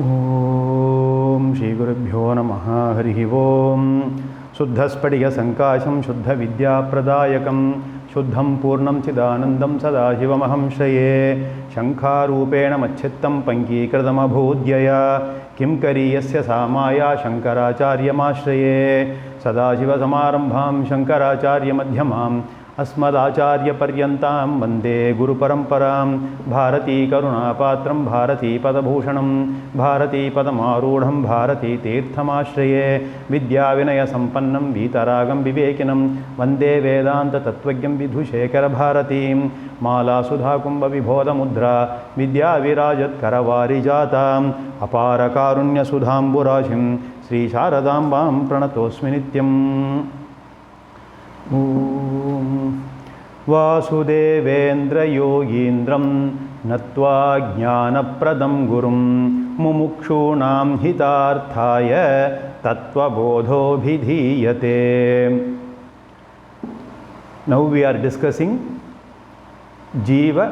Om Shri Gurubhyo Namaha Harihi Om Suddhaspadiga Sankasham Shuddha Vidya Pradayakam Shuddham Purnam Chidanandam Sadashivamaham Shraye Shankarupena Machittam Pankikradam Abhodhyaya Kim Kariyasya Samaya Shankaracharya Mashraye Sadashiva Samarambham Shankaracharya Madhyamam अस्मदाचार्य पर्यंतां वंदे गुरु परंपरां भारती करुणापात्रं भारती पदभूषणं भारती पदमारूढ़ं भारती तीर्थमाश्रये विद्याविनय संपन्नं वीतरागं विवेकिनं वंदे वेदांत तत्त्वज्ञं विधुशेखर भारतीं माला सुधा कुंभ विभोध मुद्रा विद्या विराजत करवारिजातां अपार कारुण्य सुधांबुराशिं श्री शारदांबां प्रणतोस्मि नित्यम् वासुदेवेन्द्र योगीन्द्रं नत्वा ज्ञानप्रदं गुरुं मुमुक्षूणां हितार्थाय तत्त्वबोधोऽभिधीयते. Now we are discussing Jiva,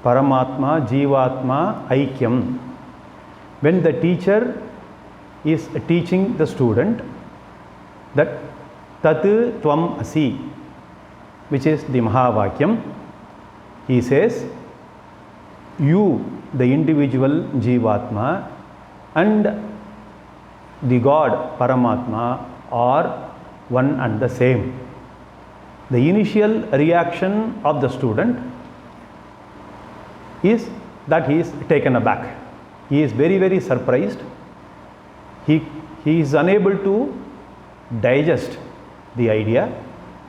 Paramatma, Jivatma, Aikyam. When the teacher is teaching the student that Tat Tvam Asi, which is the Mahavakyam, he says, you, the individual Jivatma, and the God Paramatma are one and the same. The initial reaction of the student is that he is taken aback. He is very, very surprised. He is unable to digest the idea.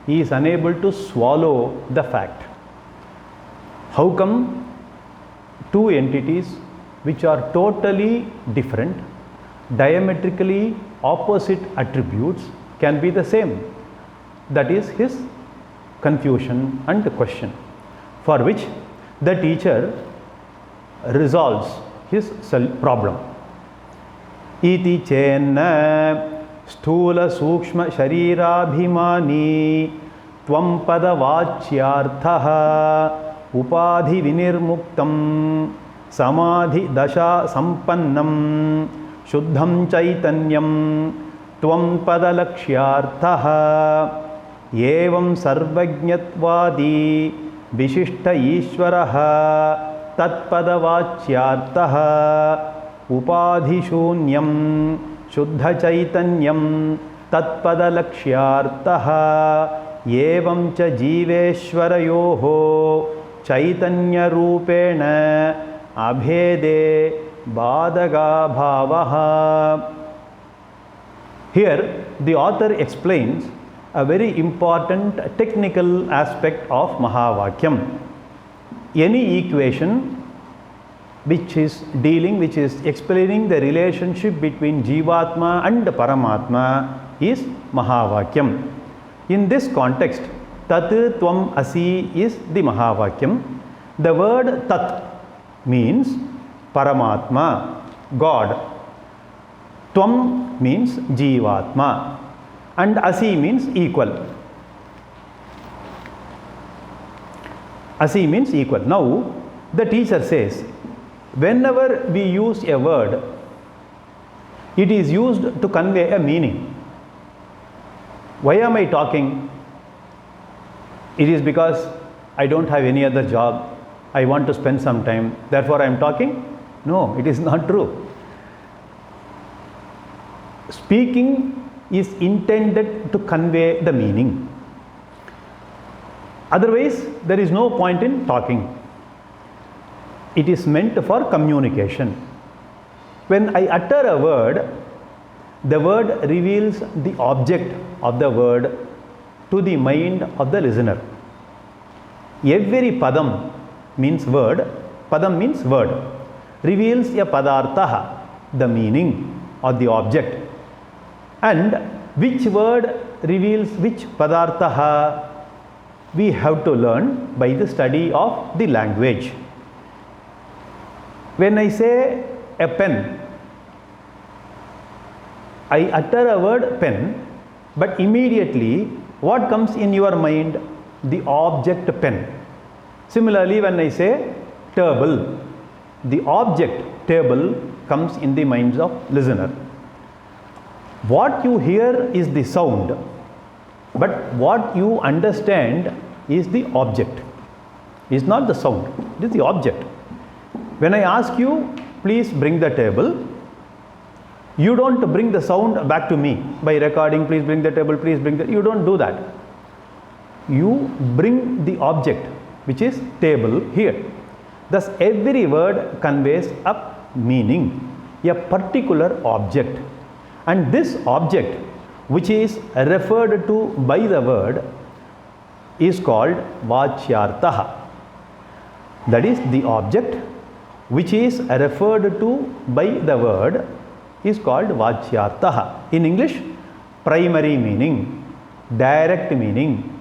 He is unable to swallow the fact. How come two entities which are totally different, diametrically opposite attributes can be the same? That is his confusion and question, for which the teacher resolves his problem. Iti chenna स्थूल सूक्ष्म शरीराभिमानी त्वं पदवाच्यार्थः उपाधि विनिर्मुक्तं समाधि दशा संपन्नं शुद्धं चैतन्यं त्वं पदलक्ष्यार्थः एवं सर्वज्ञत्वादी विशिष्ट ईश्वरः तत्पदवाच्यार्थः उपाधिशून्यं शुद्ध चैतन्यं तत्पदलक्ष्यार्थः एवं च जीवेश्वरयोः चैतन्यरूपेण अभेदे बाधगाभावः. Here the author explains a very important technical aspect of Mahavakyam. Any equation which is explaining the relationship between Jivatma and Paramatma is Mahavakyam. In this context, Tat Tvam Asi is the Mahavakyam. The word Tat means Paramatma, God. Tvam means Jivatma, and Asi means equal. Asi means equal. Now, the teacher says, whenever we use a word, it is used to convey a meaning. Why am I talking? It is because I don't have any other job. I want to spend some time. Therefore, I am talking? No, it is not true. Speaking is intended to convey the meaning. Otherwise, there is no point in talking. It is meant for communication. When I utter a word, the word reveals the object of the word to the mind of the listener. Every padam means word, reveals a padartha, the meaning or the object. And which word reveals which padartha, we have to learn by the study of the language. When I say a pen, I utter a word pen, but immediately what comes in your mind? The object pen. Similarly, when I say table, the object table comes in the minds of listener. What you hear is the sound, but what you understand is the object. It's not the sound, it is the object. When I ask you, please bring the table, you don't bring the sound back to me by recording, please bring the table, please bring the, you don't do that. You bring the object, which is table, here. Thus, every word conveys a meaning, a particular object. And this object, which is referred to by the word, is called vachyartha. That is, the object which is referred to by the word is called vachyartha. In English, primary meaning, direct meaning,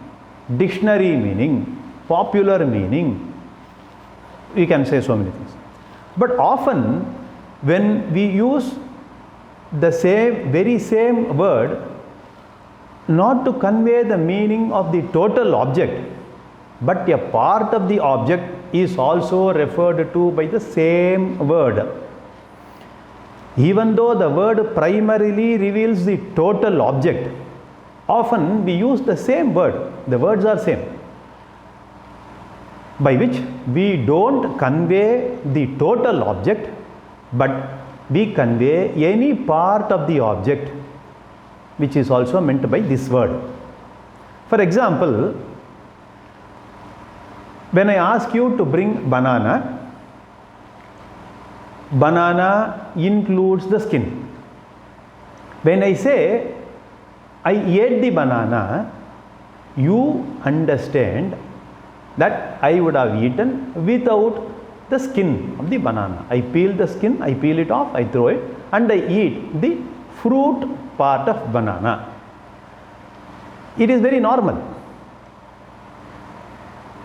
dictionary meaning, popular meaning. We can say so many things. But often when we use the very same word not to convey the meaning of the total object, but a part of the object is also referred to by the same word. Even though the word primarily reveals the total object, often we use the same word, the words are same, by which we don't convey the total object, but we convey any part of the object which is also meant by this word. For example, when I ask you to bring banana, banana includes the skin. When I say I ate the banana, you understand that I would have eaten without the skin of the banana. I peel the skin, I peel it off, I throw it, and I eat the fruit part of banana. It is very normal.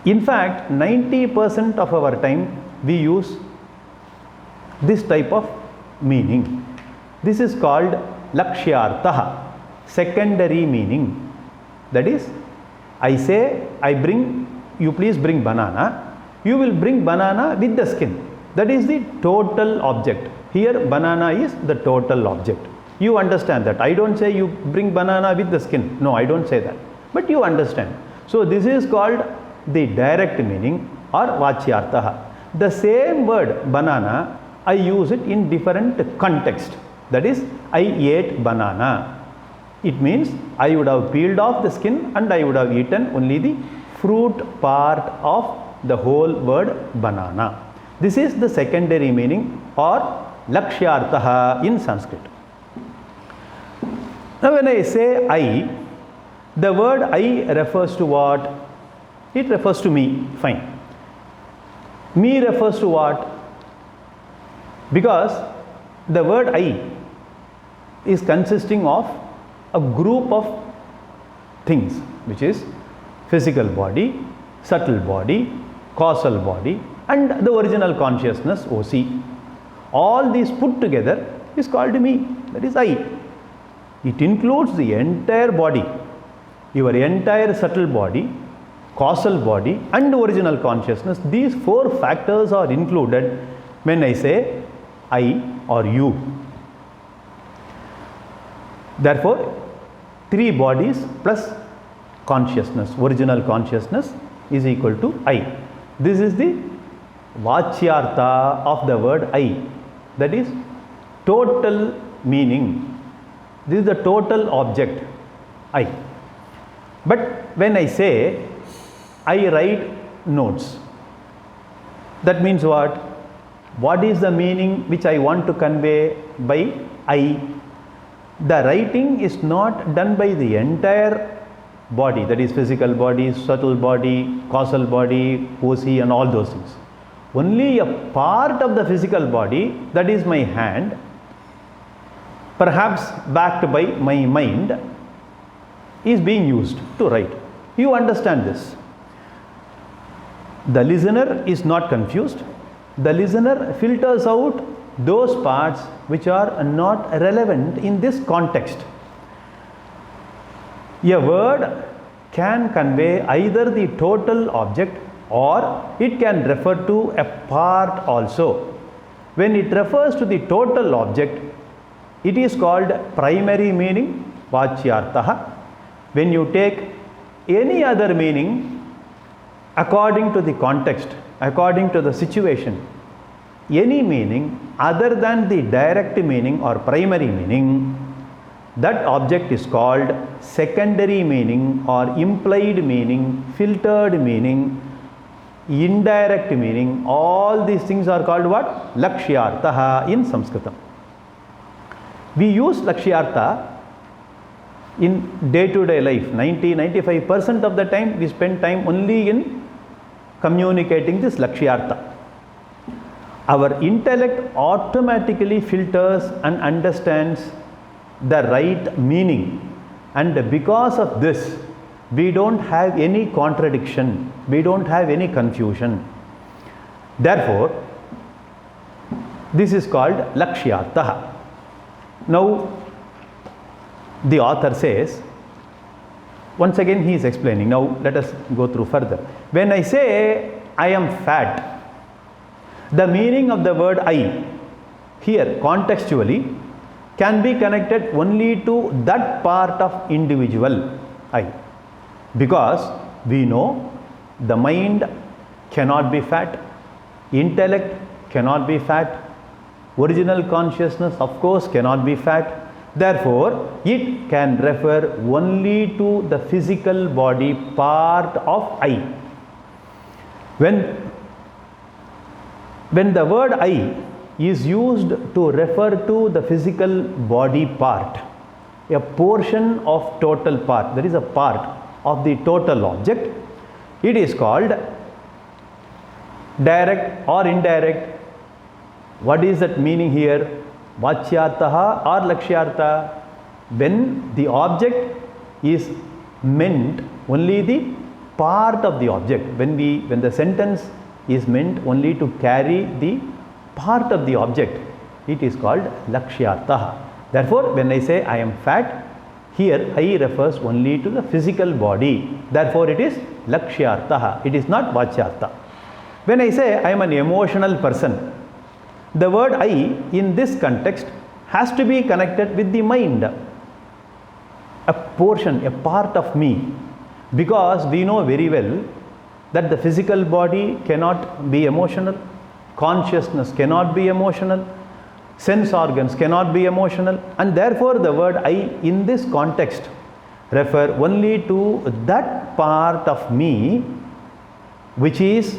In fact, 90% of our time we use this type of meaning. This is called lakshyartha, secondary meaning. That is, I say, you please bring banana. You will bring banana with the skin. That is the total object. Here banana is the total object. You understand that. I don't say you bring banana with the skin. No, I don't say that. But you understand. So this is called the direct meaning or vachyartha. The same word banana, I use it in different context. That is, I ate banana. It means I would have peeled off the skin and I would have eaten only the fruit part of the whole word banana. This is the secondary meaning or lakshyartha in Sanskrit. Now when I say I, the word I refers to what? It refers to me, fine. Me refers to what? Because the word I is consisting of a group of things, which is physical body, subtle body, causal body, and the original consciousness, OC. All these put together is called me, that is I. It includes the entire body, your entire subtle body, causal body, and original consciousness. These four factors are included when I say I or you. Therefore, three bodies plus consciousness, original consciousness, is equal to I. This is the vachyartha of the word I. That is total meaning. This is the total object, I. But when I say I write notes, that means what? What is the meaning which I want to convey by I? The writing is not done by the entire body, that is physical body, subtle body, causal body, OC and all those things. Only a part of the physical body, that is my hand, perhaps backed by my mind, is being used to write. You understand this. The listener is not confused. The listener filters out those parts which are not relevant in this context. A word can convey either the total object or it can refer to a part also. When it refers to the total object, it is called primary meaning, vachyartha. When you take any other meaning according to the context, according to the situation, any meaning other than the direct meaning or primary meaning, that object is called secondary meaning or implied meaning, filtered meaning, indirect meaning. All these things are called what? Lakshyartha in Sanskritam. We use Lakshyartha in day-to-day life. 90-95% of the time we spend time only in communicating this Lakshyartha. Our intellect automatically filters and understands the right meaning, and because of this we don't have any contradiction, we don't have any confusion. Therefore, this is called Lakshyartha. Now, the author says, once again he is explaining. Now, let us go through further. When I say I am fat, the meaning of the word I here contextually can be connected only to that part of individual I, because we know the mind cannot be fat, intellect cannot be fat, original consciousness of course cannot be fat. Therefore, it can refer only to the physical body part of I. When the word I is used to refer to the physical body part, a portion of total part, that is a part of the total object, it is called direct or indirect. What is that meaning here? Vachyartha or Lakshyartha? When the object is meant only the part of the object, when the sentence is meant only to carry the part of the object, it is called Lakshyartha. Therefore, when I say I am fat, here I refers only to the physical body. Therefore, it is Lakshyartha. It is not Vachyartha. When I say I am an emotional person, the word I in this context has to be connected with the mind, a portion, a part of me, because we know very well that the physical body cannot be emotional, consciousness cannot be emotional, sense organs cannot be emotional, and therefore the word I in this context refer only to that part of me which is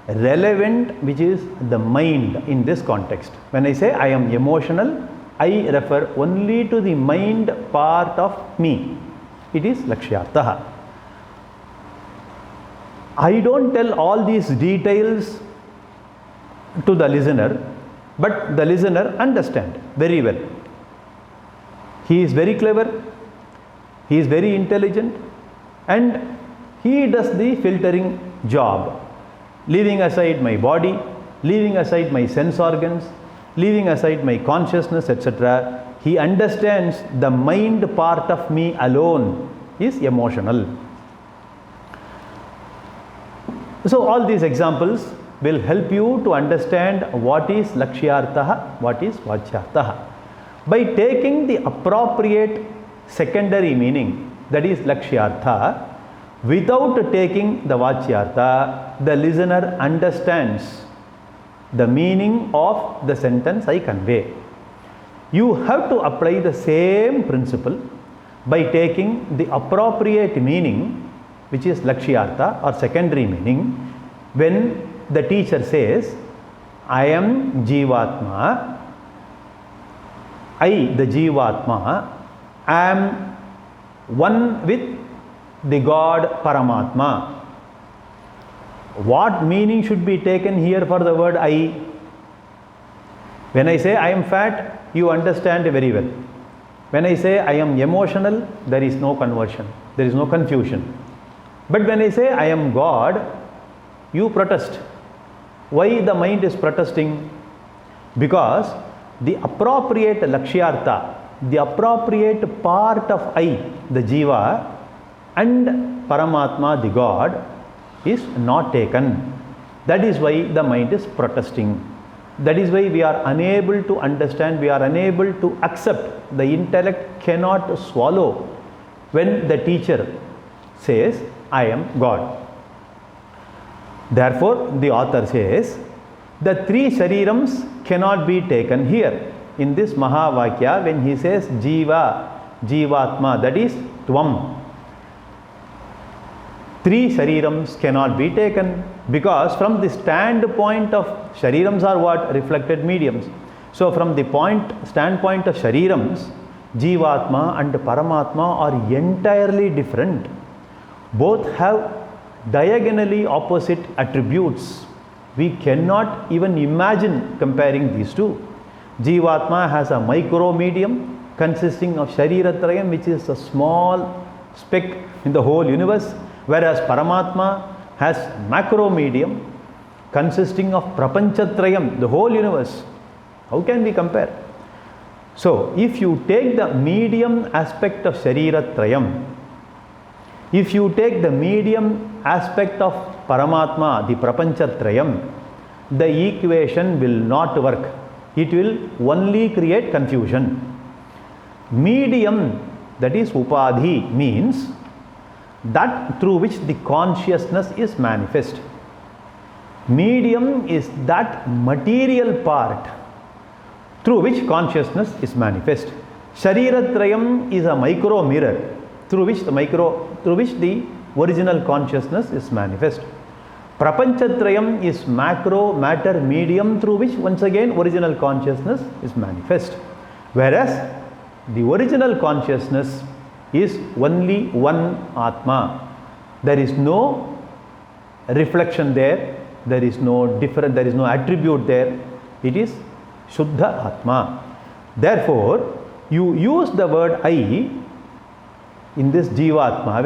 relevant, which is the mind in this context. When I say I am emotional, I refer only to the mind part of me. It is Lakshyartha. I don't tell all these details to the listener, but the listener understands very well. He is very clever, he is very intelligent, and he does the filtering job, leaving aside my body, leaving aside my sense organs, leaving aside my consciousness, etc. He understands the mind part of me alone is emotional. So all these examples will help you to understand what is Lakshyartha, what is Vachyartha. By taking the appropriate secondary meaning, that is Lakshyartha, without taking the Vachyartha, the listener understands the meaning of the sentence I convey. You have to apply the same principle by taking the appropriate meaning, which is Lakshyartha or secondary meaning. When the teacher says, I am Jivatma, I, the Jivatma, am one with the God Paramatma. What meaning should be taken here for the word I? When I say I am fat, you understand very well. When I say I am emotional, there is no conversion, there is no confusion. But when I say I am God, you protest. Why the mind is protesting? Because the appropriate Lakshyartha, the appropriate part of I, the Jiva, and Paramatma, the God, is not taken. That is why the mind is protesting. That is why we are unable to understand, we are unable to accept. The intellect cannot swallow when the teacher says, I am God. Therefore, the author says, the three sharirams cannot be taken here. In this Mahavakya, when he says Jiva, Jivatma, that is Tvam. Three sharirams cannot be taken because from the standpoint of sharirams are what? Reflected mediums. So from the standpoint of sharirams, Jivatma and Paramatma are entirely different. Both have diagonally opposite attributes. We cannot even imagine comparing these two. Jivatma has a micro medium consisting of Shariratrayam, which is a small speck in the whole universe, whereas Paramatma has macro medium consisting of Prapanchatrayam, the whole universe. How can we compare? So, if you take the medium aspect of Shariratrayam, if you take the medium aspect of Paramatma, the Prapanchatrayam, the equation will not work. It will only create confusion. Medium, that is Upadhi, means that through which the consciousness is manifest. Medium is that material part through which consciousness is manifest. Shariratrayam is a micro mirror through which the original consciousness is manifest. Prapanchatrayam is macro matter medium through which once again original consciousness is manifest. Whereas the original consciousness is only one Atma. There is no reflection there, there is no attribute there. It is Shuddha Atma. Therefore, you use the word I in this Jivatma.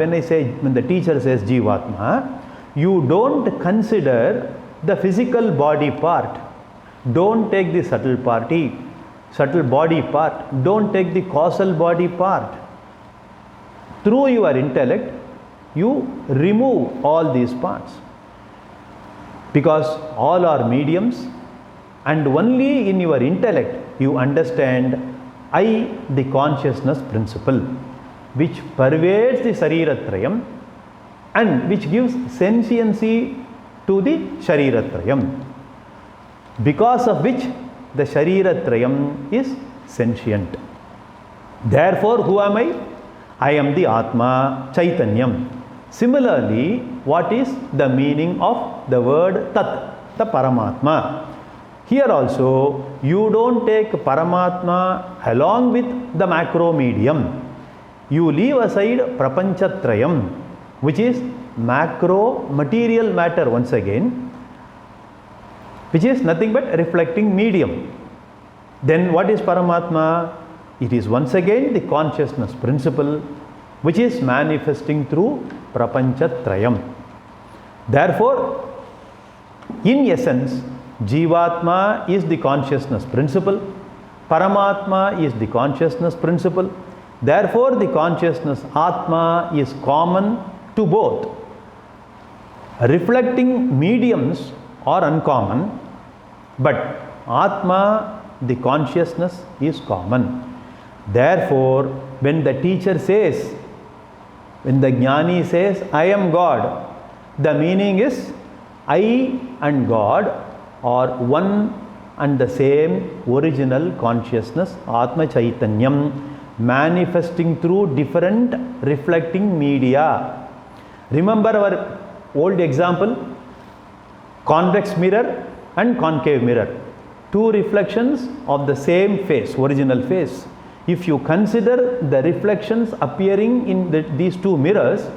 When the teacher says Jivatma, you don't consider the physical body part. Don't take the subtle body part. Don't take the causal body part. Through your intellect, you remove all these parts. Because all are mediums, and only in your intellect you understand I, the consciousness principle, which pervades the Sariratrayam and which gives sentiency to the Shariratrayam, because of which the Shariratrayam is sentient. Therefore, who am I? I am the Atma, Chaitanyam. Similarly, what is the meaning of the word Tat, the Paramatma? Here also, you don't take Paramatma along with the macro medium. You leave aside Prapanchatrayam, which is macro material matter once again, which is nothing but reflecting medium. Then what is Paramatma? It is once again the consciousness principle, which is manifesting through Prapanchatrayam. Therefore, in essence, Jivatma is the consciousness principle, Paramatma is the consciousness principle. Therefore, the consciousness Atma is common to both. Reflecting mediums are uncommon, but Atma, the consciousness, is common. Therefore, when the teacher says, when the Jnani says, I am God, the meaning is I and God are one and the same original consciousness, Atma Chaitanyam, manifesting through different reflecting media. Remember our old example, convex mirror and concave mirror. Two reflections of the same face, original face. If you consider the reflections appearing in these two mirrors,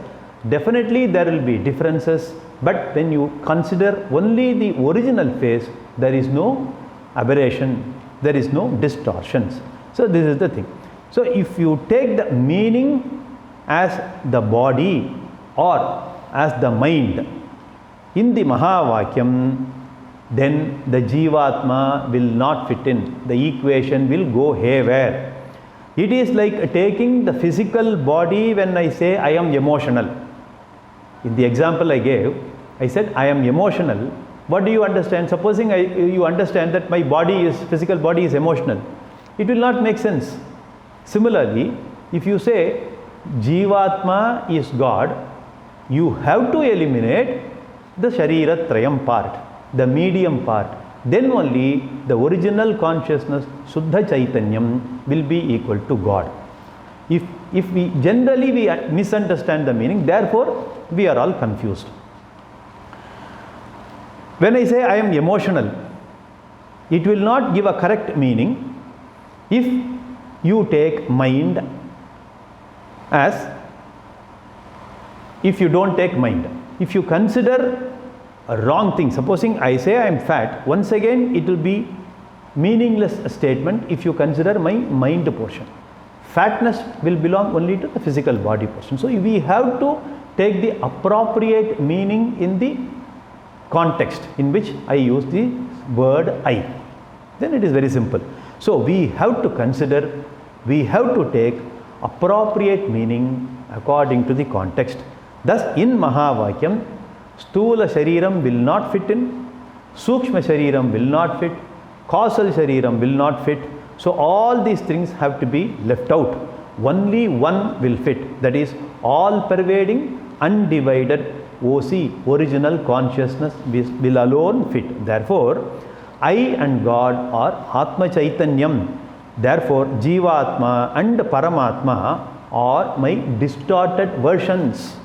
definitely there will be differences. But when you consider only the original face, there is no aberration, there is no distortions. So this is the thing. So if you take the meaning as the body or as the mind in the Mahavakyam, then the Jivatma will not fit in. The equation will go haywire. It is like taking the physical body when I say I am emotional. In the example I gave, I said I am emotional. What do you understand? Supposing you understand that my physical body is emotional. It will not make sense. Similarly, if you say Jivatma is God, you have to eliminate the Shariratrayam part, the medium part. Then only the original consciousness, Suddha Chaitanyam, will be equal to God. If we generally misunderstand the meaning, therefore we are all confused. When I say I am emotional, it will not give a correct meaning if you take mind as, if you don't take mind. If you consider a wrong thing, supposing I say I am fat, once again it will be meaningless statement if you consider my mind portion. Fatness will belong only to the physical body portion. So we have to take the appropriate meaning in the context in which I use the word I. Then it is very simple. So we have to consider, we have to take appropriate meaning according to the context. Thus in Mahavakyam, Stula Shariram will not fit in, Sukshma Shariram will not fit, Causal Shariram will not fit. So all these things have to be left out. Only one will fit, that is all pervading, undivided OC, original consciousness, will alone fit. Therefore, I and God are Atma Chaitanyam. Therefore, Jivatma and Paramatma are my distorted versions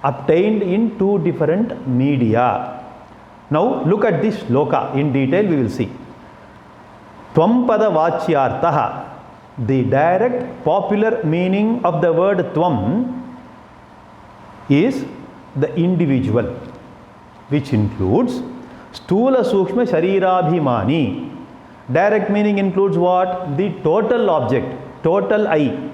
obtained in two different media. Now look at this shloka in detail, we will see. Tvam pada vachyartaha. The direct popular meaning of the word Tvam is the individual, which includes Stula Sukshma Sharirabhimani. Direct meaning includes what? The total object, total I,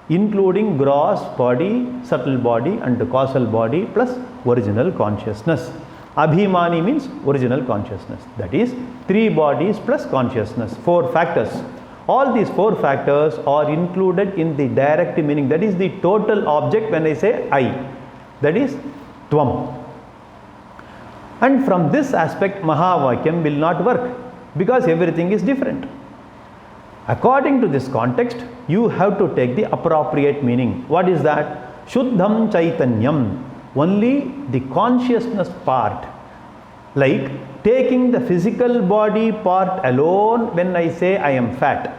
including gross body, subtle body and causal body plus original consciousness. Abhimani means original consciousness. That is 3 bodies plus consciousness, 4 factors. All these 4 factors are included in the direct meaning. That is the total object when I say I. That is Tvam. And from this aspect, Mahavakyam will not work because everything is different. According to this context, you have to take the appropriate meaning. What is that? Shuddham Chaitanyam. Only the consciousness part. Like taking the physical body part alone when I say I am fat.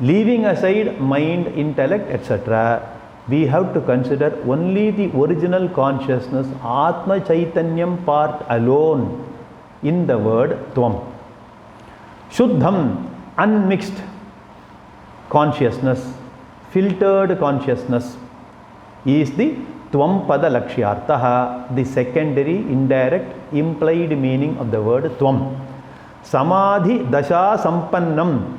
Leaving aside mind, intellect, etc. We have to consider only the original consciousness, Atma Chaitanyam part alone in the word Tvam. Shuddham, unmixed consciousness, filtered consciousness is the Tvam pada lakshyartaha, the secondary, indirect, implied meaning of the word Tvam. Samadhi dasha sampannam.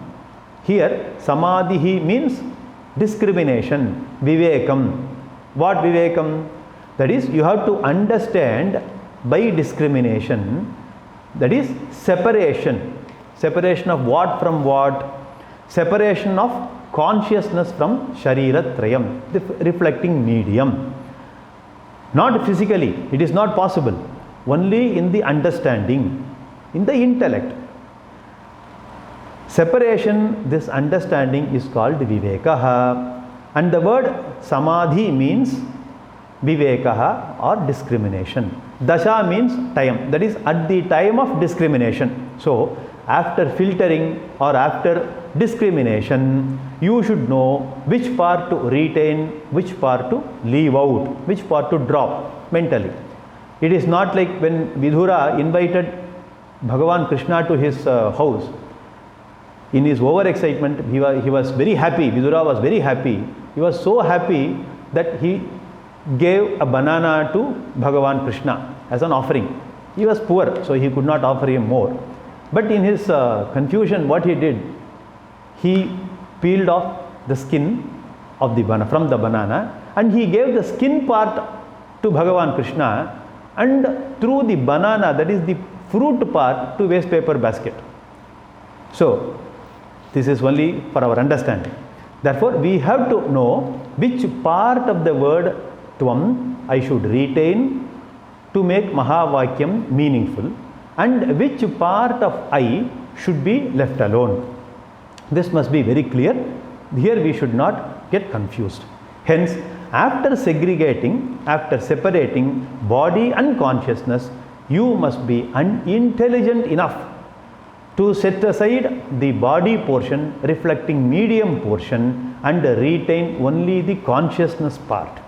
Here, Samadhi means discrimination, vivekam. What vivekam? That is, you have to understand by discrimination, that is separation. Separation of what from what? Separation of consciousness from Shariratrayam, the reflecting medium. Not physically, it is not possible. Only in the understanding, in the intellect. Separation, this understanding is called vivekaha. And the word samadhi means vivekaha or discrimination. Dasha means time, that is at the time of discrimination. So, after filtering or after discrimination, you should know which part to retain, which part to leave out, which part to drop mentally. It is not like when Vidura invited Bhagavan Krishna to his house. In his overexcitement, he was very happy. Vidura was very happy. He was so happy that he gave a banana to Bhagavan Krishna as an offering. He was poor, so he could not offer him more. But in his confusion, what he did, he peeled off the skin of the banana, from the banana, and he gave the skin part to Bhagavan Krishna and threw the banana, that is the fruit part, to waste paper basket. So, this is only for our understanding. Therefore, we have to know which part of the word Tvam I should retain to make Mahavakyam meaningful, and which part of I should be left alone. This must be very clear. Here we should not get confused. Hence, after segregating, after separating body and consciousness, you must be intelligent enough to set aside the body portion, reflecting medium portion, and retain only the consciousness part.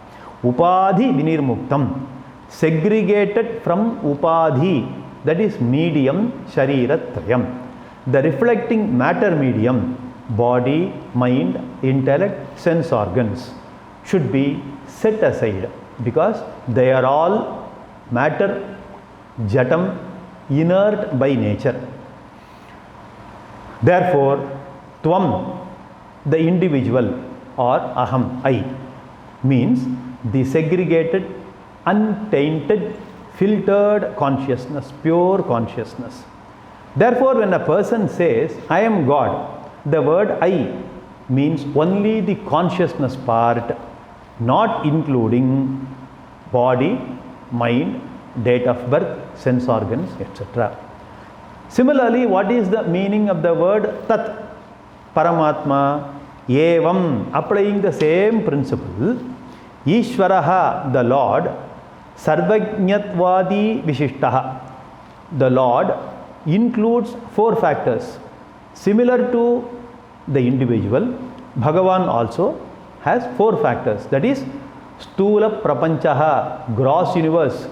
Upadhi vinirmuktam, segregated from upadhi, that is medium shariratrayam. The reflecting matter medium, body, mind, intellect, sense organs, should be set aside because they are all matter, jatam, inert by nature. Therefore, tvam, the individual, or aham, I, means the segregated, untainted, filtered consciousness, pure consciousness. Therefore, when a person says, I am God, the word I means only the consciousness part, not including body, mind, date of birth, sense organs, etc. Similarly, what is the meaning of the word Tat? Paramatma, Evam, applying the same principle. Ishvaraha, the Lord, Sarvajñatvadi Vishishtaha. The Lord includes 4 factors. Similar to the individual, Bhagavan also has 4 factors. That is, Stula Prapanchaha, gross universe,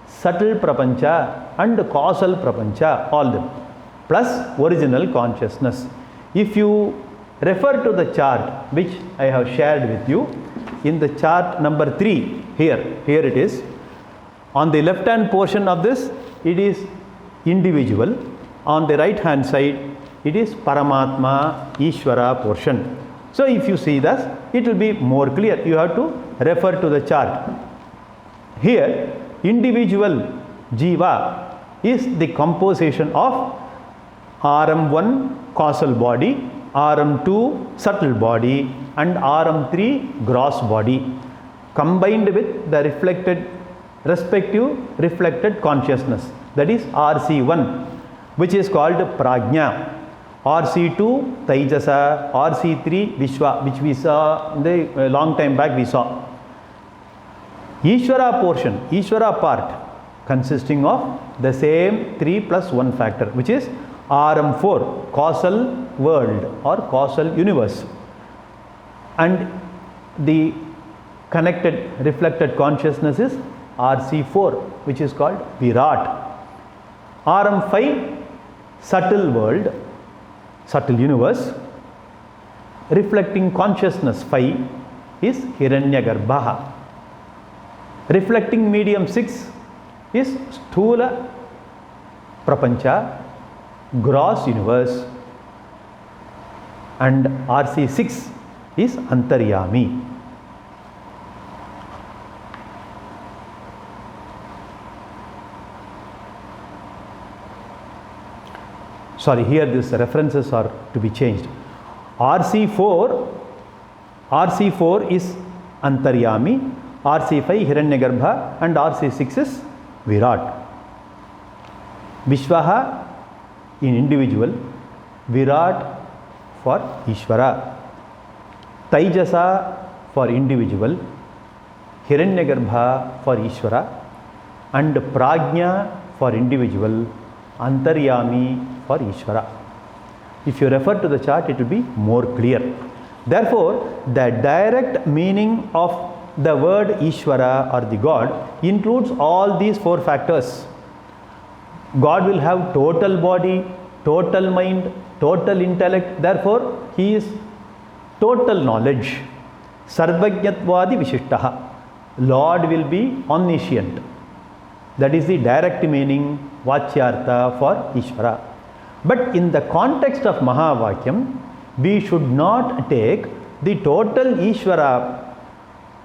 subtle Prapancha, and causal Prapancha, all them, plus original consciousness. If you refer to the chart which I have shared with you, in the chart number 3, here it is. On the left hand portion of this, it is individual. On the right hand side, it is Paramatma, Ishvara portion. So if you see this, it will be more clear. You have to refer to the chart. Here, individual Jiva is the composition of RM1 causal body, RM2 subtle body, and RM3 gross body, combined with the respective reflected consciousness, that is RC1, which is called Prajna, RC2 Taijasa, RC3 Vishwa, which we saw in the long time back we saw. Ishvara portion, Ishvara part, consisting of the same 3 plus 1 factor, which is RM4, causal world or causal universe, and the connected reflected consciousness is RC4, which is called Virat. RM5, subtle world, subtle universe, reflecting consciousness 5 is Hiranyagarbha. Reflecting medium 6 is Sthula Prapancha, gross universe, and RC6 is Antaryami. Sorry, here these references are to be changed. RC4 is Antaryami, RC5 Hiranyagarbha, and RC6 is Virat. Vishwaha in individual, Virat for Ishvara, Taijasa for individual, Hiranyagarbha for Ishvara, and Prajna for individual, Antaryami for Ishvara. If you refer to the chart, it will be more clear. Therefore, the direct meaning of the word Ishvara or the God includes all these 4 factors. God will have total body, total mind, total intellect. Therefore, He is total knowledge. Sarvajñatvadi Vishishtaha. Lord will be omniscient. That is the direct meaning, Vachyartha for Ishvara. But in the context of Mahavakyam, we should not take the total Ishvara,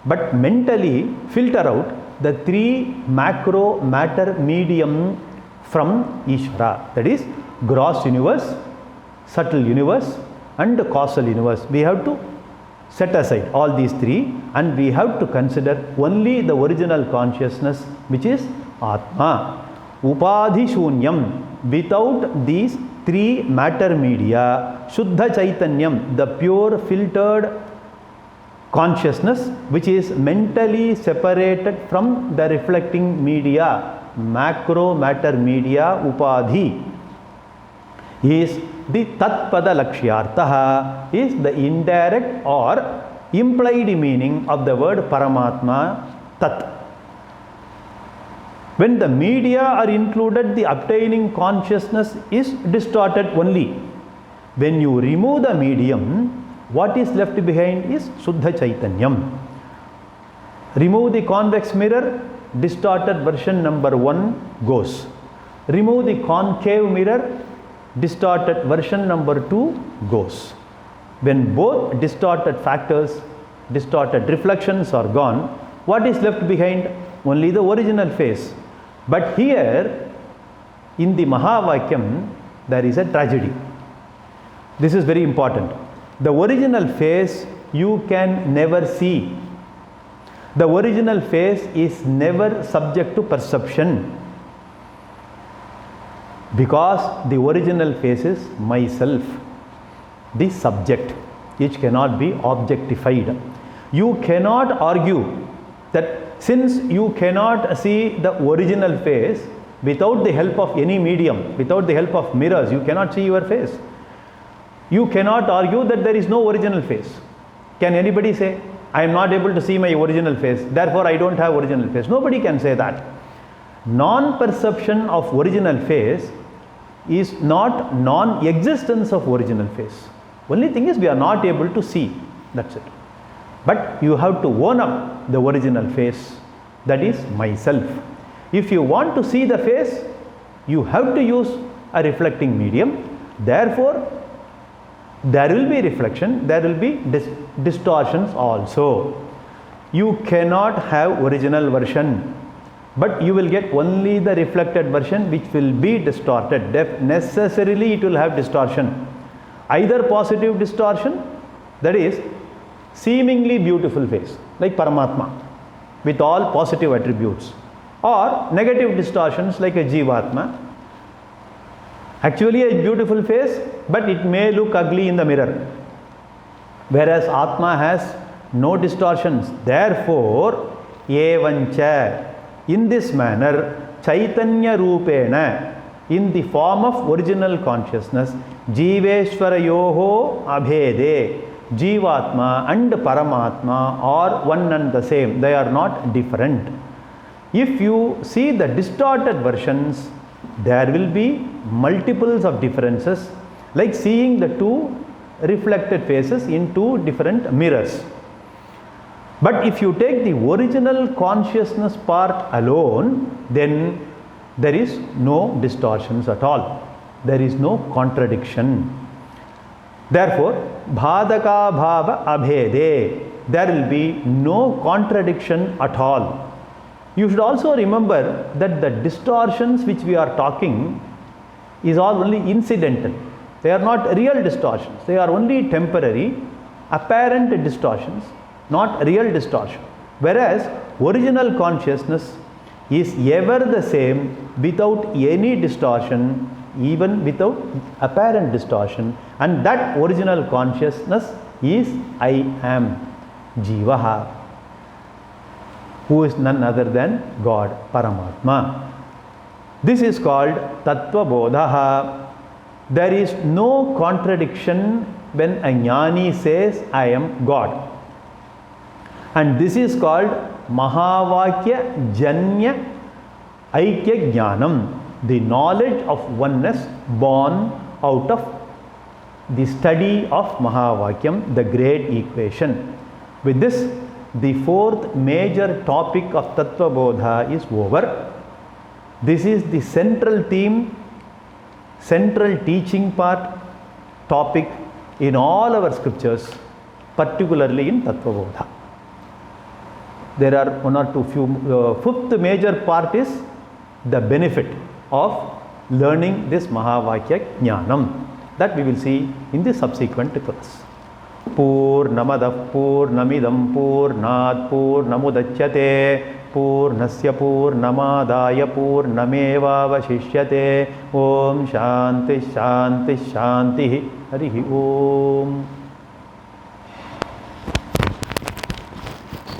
but mentally filter out the 3 macro matter medium from Ishvara. That is gross universe, subtle universe, and causal universe. We have to set aside all these 3 and we have to consider only the original consciousness, which is Atma. Upadhi Shunyam, without these three matter media, Shuddha Chaitanyam, the pure filtered consciousness which is mentally separated from the reflecting media, macro matter media, Upadhi, is the Tattvabodha Lakshyartha, is the indirect or implied meaning of the word Paramatma, Tat. When the media are included, the obtaining consciousness is distorted only. When you remove the medium, what is left behind is Shuddha Chaitanyam. Remove the convex mirror, distorted version number 1 goes. Remove the concave mirror, distorted version number 2 goes. When both distorted factors, distorted reflections are gone, what is left behind? Only the original face. But here in the Mahavakyam there is a tragedy. This is very important. The original face you can never see. The original face is never subject to perception, because the original face is myself, the subject, which cannot be objectified. You cannot argue that since you cannot see the original face without the help of any medium, without the help of mirrors, you cannot see your face. You cannot argue that there is no original face. Can anybody say, I am not able to see my original face, therefore I don't have original face? Nobody can say that. Non-perception of original face is not non-existence of original face. Only thing is we are not able to see. That's it. But you have to own up the original face, that is myself. If you want to see the face, you have to use a reflecting medium. Therefore, there will be reflection, there will be distortions also. You cannot have original version, but you will get only the reflected version which will be distorted. Necessarily it will have distortion. Either positive distortion, that is seemingly beautiful face like Paramatma with all positive attributes, or negative distortions like a Jivatma. Actually a beautiful face, but it may look ugly in the mirror, whereas Atma has no distortions. Therefore, evancha, in this manner, Chaitanya Rupena, in the form of original consciousness, Jiveshwarayoho Abhede, Jivatma and Paramatma are one and the same. They are not different. If you see the distorted versions, there will be multiples of differences, like seeing the two reflected faces in two different mirrors. But if you take the original consciousness part alone, then there is no distortions at all. There is no contradiction. Therefore, Bhadaka Bhava Abhede, there will be no contradiction at all. You should also remember that the distortions which we are talking is all only incidental. They are not real distortions. They are only temporary, apparent distortions, not real distortion. Whereas original consciousness is ever the same without any distortion, even without apparent distortion, and that original consciousness is I am, Jivaha, who is none other than God, Paramatma. This is called Tattvabodha. There is no contradiction when a jnani says I am God. And this is called Mahavakya Janya Aikya Jnanam, the knowledge of oneness born out of the study of Mahavakyam, the great equation. With this, the fourth major topic of Tattvabodha is over. This is the central theme, central teaching part, topic in all our scriptures, particularly in Tattvabodha. There are one or two few. Fifth major part is the benefit of learning this Mahavakya Jnanam. That we will see in the subsequent class. Purnamadav Purnamidam Purnat Purnamudachyate पूर्णस्य पूर्णमादाय पूर्णमेवावशिष्यते. ओम शांति शांति शांति. हरि ओम.